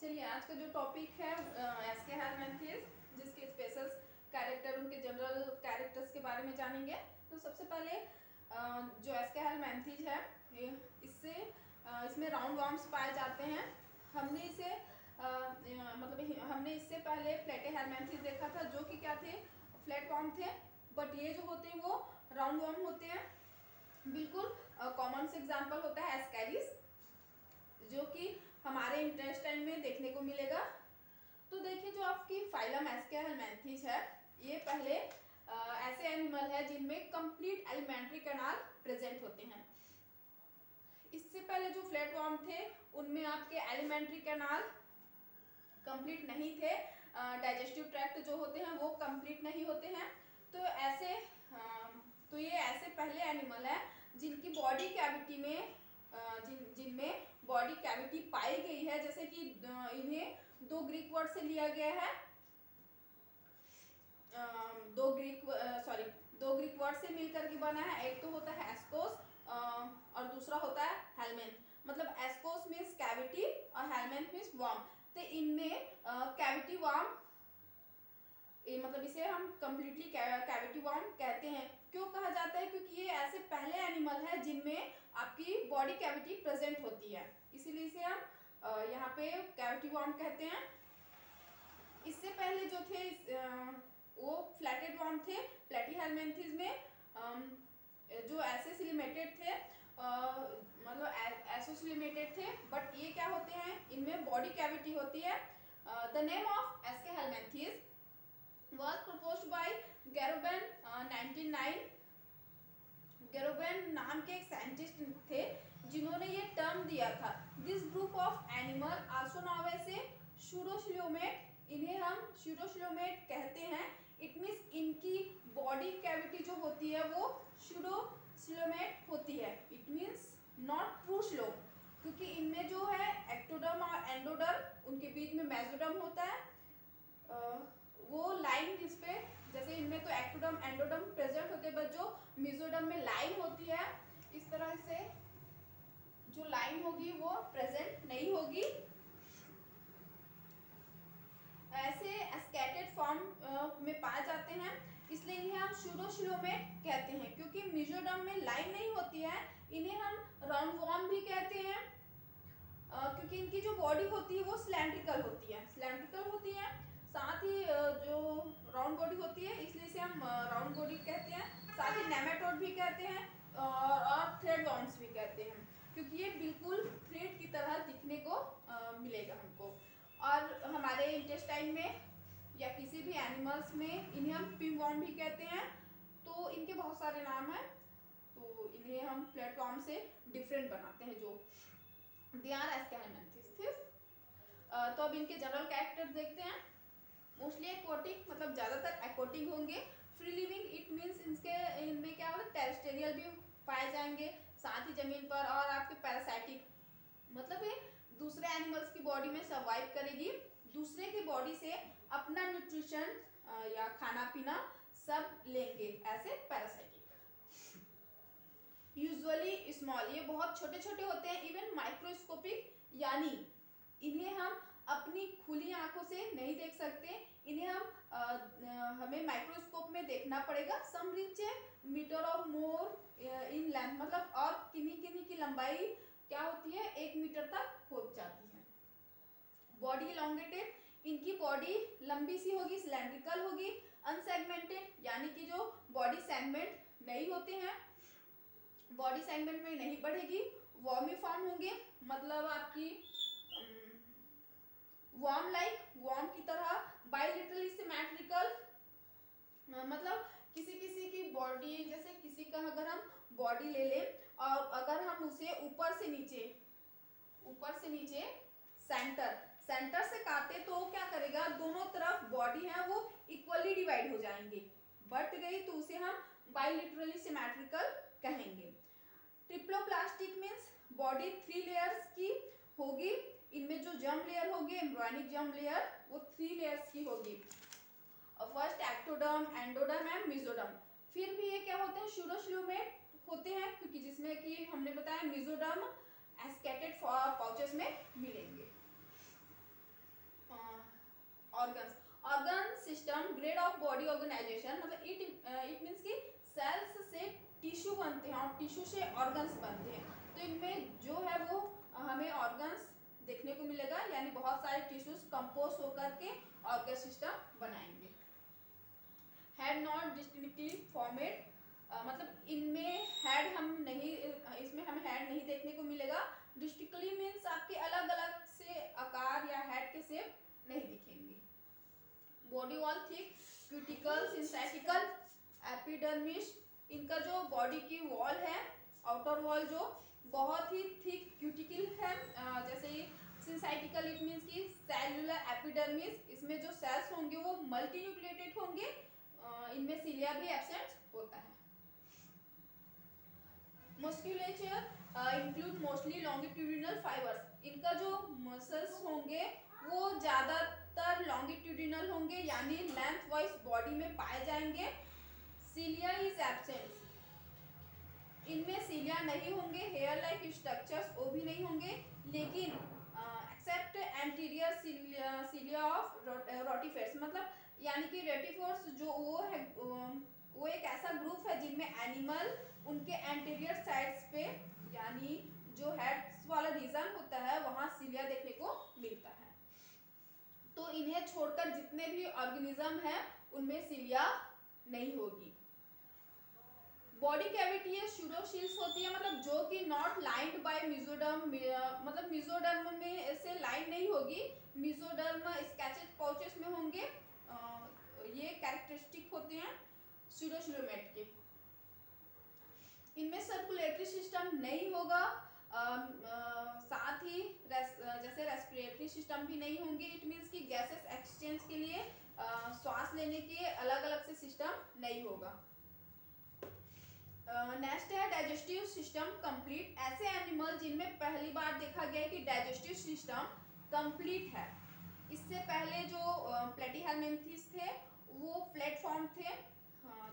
चलिए आज का जो टॉपिक है एसके हेलमेंथिस, जिसके स्पेशल कैरेक्टर, उनके जनरल कैरेक्टर्स के बारे में जानेंगे। तो सबसे पहले जो एसके हेलमेंथिस है, इससे इसमें राउंड वॉर्म्स पाए जाते हैं। हमने इसे हमने इससे पहले प्लेटे हेलमेंथिस देखा था, जो कि क्या थे, फ्लैट वॉर्म थे। बट ये जो होते हैं वो राउंड वॉर्म होते हैं। बिल्कुल कॉमन से एग्जाम्पल होता है एस्कैरिस, जो कि हमारे इंटेस्टाइन में देखने को मिलेगा। तो देखिए, जो आपकी फाइलम एसके हेलमेंथिस है, ये पहले ऐसे एनिमल है जिनमें कंप्लीट एलिमेंट्री कैनाल प्रेजेंट होते हैं। इससे पहले जो फ्लैट वॉर्म थे, उनमें आपके एलिमेंट्री कैनाल कंप्लीट नहीं थे। डाइजेस्टिव ट्रैक्ट जो होते हैं वो कंप्लीट नहीं होते हैं। तो ये ऐसे पहले एनिमल है जिनकी बॉडी कैविटी में जिनमें बॉडी कैविटी पाई गई है। जैसे कि इन्हें दो ग्रीक वर्ड से लिया गया है, दो ग्रीक वर्ड से मिलकर के बना है। एक तो होता है एस्कोस और दूसरा होता है हेलमेंथ। मतलब एस्कोस मीन्स कैविटी और हेलमेंथ मीन्स वॉर्म। तो इनमें कैविटी वॉर्म, मतलब इसे हम कंप्लीटली कैविटी वॉर्म कहते हैं। क्यों कहा जाता है? क्योंकि ये ऐसे पहले एनिमल है जिनमें आपकी बॉडी कैविटी प्रेजेंट होती है, इसीलिए इसे हम यहाँ पे कैविटी वॉर्म कहते हैं। इससे पहले जो थे वो फ्लैटेड वॉर्म थे। प्लेटी हेलमेंथिस में जो एसोसिएटेड थे, मतलब एसोसिएटेड थे। बट ये क्या होते हैं, इनमें बॉडी कैविटी होती है। The name of Aschelminthes was proposed by Grobben 1909। Grobben नाम के एक साइंटिस्ट थे जिन्होंने ये टर्म दिया था। This group of animal also known as a pseudocoelomate. इन्हें हम सूडोसिलोमेट कहते हैं। इट मीन्स इनकी बॉडी कैविटी जो होती है वो सूडोसिलोमेट होती है। It means not true coelom, क्योंकि इनमें जो है एक्टोडर्म और एंडोडर्म, उनके बीच में मेसोडर्म होता है। वो लाइन इस पे, जैसे इनमें तो एक्टोडर्म एंडोडर्म प्रेजेंट होते हैं, बट जो मेसोडर्म में लाइन होती है, इस तरह से जो लाइन होगी वो प्रेजेंट नहीं होगी। ऐसे स्कैटर्ड फॉर्म में पाए जाते हैं, इसलिए इन्हें हम सूडोसिलोमेट कहते हैं। क्योंकि मेसोडर्म में लाइन नहीं होती है, इन्हें हम राउंड वॉर्म भी कहते हैं। क्योंकि इनकी जो बॉडी होती है वो सिलेंड्रिकल होती है, साथ ही जो राउंड बॉडी होती है, इसलिए इसे हम राउंड बॉडी कहते हैं। साथ ही नेमेटोड भी कहते हैं और थ्रेड वॉर्म्स भी कहते हैं, क्योंकि ये बिल्कुल थ्रेड की तरह दिखने को मिलेगा हमको। और हमारे इंटेस्टाइन में या किसी भी एनिमल्स में इन्हें हम पिंगवॉर्म भी कहते हैं। तो इनके बहुत सारे नाम हैं, तो इन्हें हम प्लेटफॉर्म से डिफरेंट बनाते हैं जो दे आर एसके हेलमेंथिस। तो अब इनके जनरल कैरेक्टर देखते हैं। मोस्टली एक्वाटिक, मतलब ज्यादातर एक्वाटिक होंगे। फ्री लिविंग, इट मीन्स इनमें क्या होगा, टेरेस्टेरियल भी पाए जाएंगे, साथ ही जमीन पर। और आपके पैरासाइटिक, मतलब ये दूसरे एनिमल्स की बॉडी में सर्वाइव करेगी, दूसरे की बॉडी से अपना न्यूट्रिशन या खाना पीना सब लेंगे, ऐसे पैरासाइटिक। यूजुअली स्मॉल, ये बहुत छोटे छोटे होते हैं। इवन माइक्रोस्कोपिक, यानी इन्हें हम अपनी खुली आंखों से नहीं देख सकते, इन्हें हमें माइक्रोस्कोप में देखना पड़ेगा। सम रीच मीटर और मोर इन लेंथ, मतलब और किन्हीं की लंबाई क्या होती है, 1 मीटर तक हो जाती है। बॉडी इलॉन्गेटेड, इनकी बॉडी लंबी सी होगी, सिलेंड्रिकल होगी। अनसेगमेंटेड, यानी कि जो बॉडी सेगमेंट नहीं होते हैं, बॉडी सेगमेंट में नहीं बढ़ेगी। वॉर्मिफॉर्म होंगे, मतलब आपकी वॉर्म की तरह। बाइलेटरली सिमेट्रिकल, मतलब किसी की बॉडी, जैसे किसी का अगर हम बॉडी ले लें और अगर हम उसे ऊपर से नीचे सेंटर से काटे, तो क्या करेगा, दोनों तरफ बॉडी है वो इक्वली डिवाइड हो जाएंगे। बट गई तो उसे हम बाइलेटरली सिमेट्रिकल कहेंगे। ट्रिप्लोप्लास्टिक मीन्स बॉडी 3 लेयर्स की होगी। इनमें जो जर्म लेयर होगी, एम्ब्रियोनिक जर्म लेयर, वो 3 लेयर्स की होगी। First ectoderm, endoderm and mesoderm. फिर भी ये क्या होते हैं, सूडोसिलोमेट होते हैं, क्योंकि जिसमें कि हमने बताया मेसोडर्म एस्केटेड पाउचेस में मिलेंगे। बॉडी ऑर्गेनाइजेशन, मतलब इट मीन्स कि सेल्स से टिश्यू बनते हैं और टिश्यू से ऑर्गन्स बनते हैं। तो इनमें जो है वो हमें ऑर्गन्स देखने को मिलेगा, यानी बहुत सारे टिश्यूज कंपोज होकर के ऑर्गन सिस्टम बनाएंगे। हेड नॉट डिस्टिंक्टली फॉर्मेड, मतलब इनमें हेड हम नहीं, इसमें हमें हेड नहीं देखने को मिलेगा। डिस्टिंक्टली मीन्स आपके अलग अलग से आकार या हेड के शेप नहीं दिखेंगे। Body wall thick, cuticle, synthetical, epidermis, इनका जो बॉडी की वॉल है, आउटर वॉल जो बहुत ही थिक क्यूटिकल है, जैसे सिंथेटिकल इट मीन्स की सेलुलर एपिडर्मिस, इसमें जो सेल्स होंगे वो मल्टीन्यूक्लिएटेड होंगे, इनमें सीलिया भी एब्सेंट होता है। Musculature include mostly longitudinal fibres, इनका जो मसल्स होंगे वो ज्यादातर लॉन्गिट्यूडिनल होंगे, यानी लेंथ वाइज बॉडी में पाए जाएंगे। सीलिया इज एब्सेंट, इनमें सीलिया नहीं होंगे। हेयर लाइक स्ट्रक्चर्स वो भी नहीं होंगे, लेकिन एक्सेप्ट एंटीरियर सीलिया ऑफ रोटिफेट्स, मतलब यानी कि रेटिफोर्स जो वो है, वो एक ऐसा ग्रुप है जिनमें एनिमल उनके एंटीरियर साइड्स पे, यानी जो हेड्स वाला रीजन होता है वहां सीलिया देखने को मिलता है। तो इन्हें छोड़कर जितने भी ऑर्गेनिज्म है उनमें सीलिया नहीं होगी। बॉडी कैविटी है सूडोशील्स होती है, मतलब जो कि नॉट लाइंड बाय मेसोडर्म, मतलब मेसोडर्म में से लाइन नहीं होगी, मेसोडर्म स्केचेड पाउचेस में होंगे। ये कैरेक्टरिस्टिक होते हैं सूडोशिलोमेट के। इनमें सर्कुलेटरी सिस्टम नहीं होगा, साथ ही जैसे रेस्पिरेटरी सिस्टम भी नहीं होंगे, इट मींस कि गैसेस एक्सचेंज के लिए श्वास लेने के अलग अलग से सिस्टम नहीं होगा। नेक्स्ट है डाइजेस्टिव सिस्टम कंप्लीट, ऐसे एनिमल जिनमें पहली बार देखा गया कि डाइजेस्टिव सिस्टम कंप्लीट है। इससे पहले जो प्लेटीहेल्मिन्थेस थे वो प्लेटफॉर्म थे,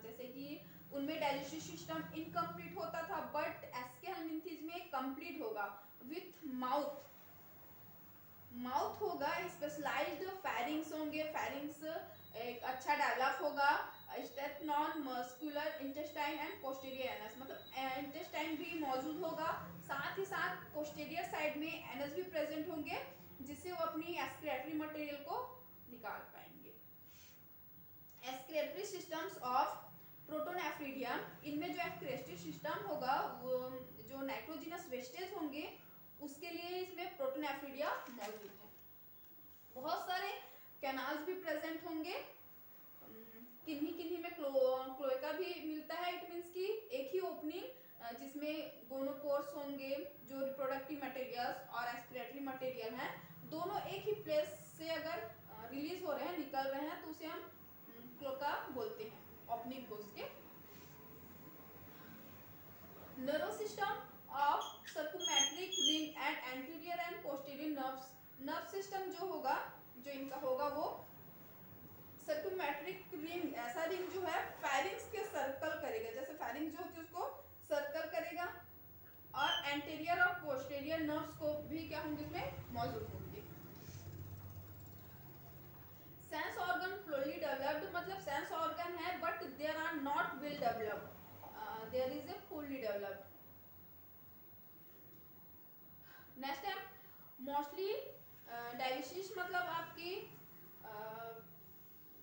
जैसे कि उनमें डाइजेस्टिव सिस्टम इनकम्प्लीट होता था, बट एस्केल्मिन्थेस में कंप्लीट होगा विथ माउथ। माउथ होगा, स्पेशलाइज्ड फेरिंग्स होंगे, फेरिंग्स एक अच्छा डेवलप होगा, स्टेपनॉन, muscular intestine and posterior anus, मतलब इंटेस्टाइन भी मौजूद होगा, साथ ही साथ पोस्टीरियर साइड में एनस भी प्रेजेंट होंगे, जिससे वो अपनी एक्सक्रीटरी मटेरियल को निकाल पाएंगे। एक्सक्रीटरी सिस्टम्स ऑफ प्रोटोनेफ्रिडियम, इनमें जो एक्सक्रीटरी सिस्टम होगा वो जो नाइट्रोजिनस वेस्टेज होंगे उसके लिए इसमें प्रोटोनेफ्रिडिया मौजूद है। बहुत सारे कैनाल्स भी प्रेजेंट होंगे, किन्हीं किन्हीं में क्लोएका भी मिलता है, इट मींस कि एक ही ओपनिंग जिसमें गोनोपोर्स होंगे, जो रिप्रोडक्टिव मटेरियल्स और एक्सक्रीटरी मटेरियल हैं दोनों एक ही प्लेस से अगर रिलीज हो रहे हैं, निकल रहे हैं, तो उसे हम क्लोएका बोलते हैं, ओपनिंग को उसके। नर्व सिस्टम ऑफ सर्कुमेट्रिक ring and anterior and posterior nerves, nerve system जो होगा, जो इनका होगा वो सर्कुमेट्रिक रिंग, ऐसा रिंग जो है फेरिंग्स के सर्कल करेगा, जैसे फेरिंग्स जो होती है उसको सर्कल करेगा, और एंटीरियर और पोस्टीरियर नर्व्स को भी क्या होंगे इसमें मौजूद होंगे। सेंस ऑर्गन फुल्ली डेवलप्ड, मतलब सेंस ऑर्गन है but there are not well developed, there is a fully developed. Next है मोस्टली डाइविशिस, मतलब आपकी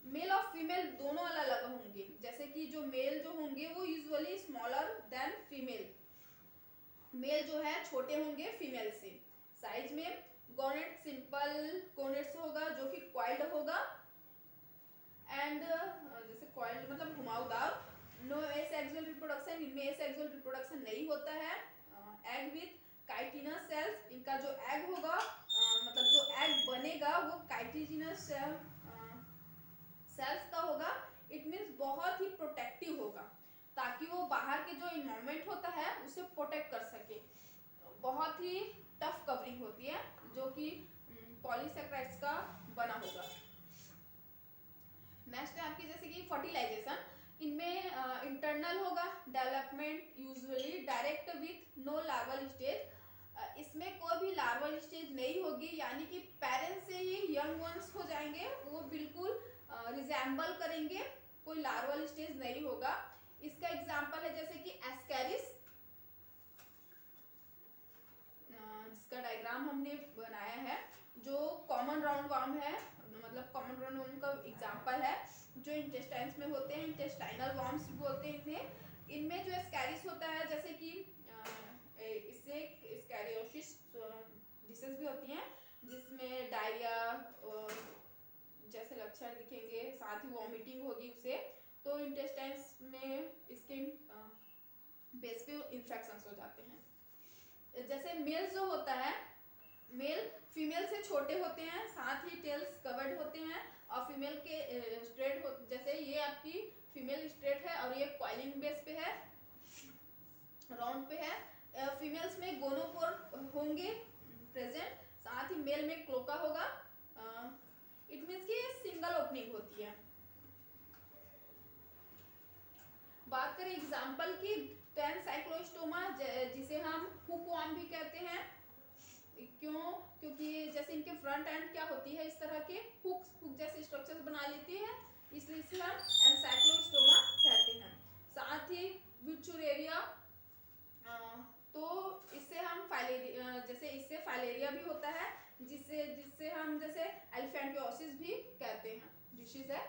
मेल और फीमेल दोनों अलग अलग होंगे, जैसे कि जो मेल जो होंगे वो usually smaller than female, male जो है छोटे होंगे फीमेल से साइज में। गोनेट सिंपल गोनेट्स होगा जो कि कॉइल्ड होगा, एंड जैसे कॉइल्ड मतलब घुमावदार। नो एसेक्सुअल रिप्रोडक्शन, इनमें एसेक्सुअल रिप्रोडक्शन नहीं होता है। एग विथ काइटिनस सेल्स, इनका जो एग होगा मतलब जो एग बनेगा वो काइटिजिनस सेल्स का होगा, इट मीन्स बहुत ही प्रोटेक्टिव होगा, ताकि वो बाहर के जो इन्वायरमेंट होता है उसे प्रोटेक्ट कर सके। बहुत ही टफ कवरिंग होती है जो कि पॉलीसेकेराइड्स का बना होगा। नेक्स्ट है आपकी जैसे कि फर्टिलाइजेशन, इनमें इंटरनल होगा, development usually direct with no larval stage, इसमें कोई भी लार्वल स्टेज नहीं होगी, यानी कि पेरेंट्स से ही यंग वंस हो जाएंगे, वो बिल्कुल रिजेंबल करेंगे कोई लार्वल स्टेज नहीं होगा। इसका एग्जाम्पल है जैसे कि एस्कैरिस, जिसका डायग्राम हमने बनाया है, जो कॉमन राउंड वार्म है, मतलब कॉमन राउंड वार्म का एग्जाम्पल है, जो इंटेस्टाइन्स में होते हैं, इंटेस्टाइनल वार्म्स भी बोलते हैं इन्हें। इनमें जो एस्कैरिस होता है, जैसे कि इससे स्कैरियोसिस डिसीज भी होती हैं, जिसमें डायरिया जैसे लक्षण दिखेंगे, साथ ही वॉमिटिंग होगी उसे। तो इंटेस्टाइन्स में इसके बेस पे इन्फेक्शंस हो जाते हैं। जैसे मेल जो होता है, मेल फीमेल से छोटे होते हैं, साथ ही टेल्स कवर्ड होते हैं, और फीमेल के स्ट्रेट हो, जैसे ये आपकी फीमेल स्ट्रेट है और ये कॉइलिंग बेस पे है, राउंड पे है। फीमेल्स में गोनोपोर होंगे प्रेजेंट, साथ ही मेल में क्लोका होगा। इट मीन्स कि सिंगल ओपनिंग होती है। बात करें एग्जाम्पल की, तो एनसाइक्लोस्टोमा, जिसे हम हुक वर्म भी कहते हैं। क्यों? क्योंकि जैसे इनके फ्रंट एंड क्या होती है, इस तरह के हुक जैसे स्ट्रक्चर्स बना लेती है, इसलिए इसे हम एनसाइक्लोस्टोमा कहते हैं। साथ ही विचुरेरिया, तो इससे हम जैसे इससे फाइलेरिया भी होता है, जिससे हम जैसे एलिफेंटियोसिस भी कहते हैं, डिसीज है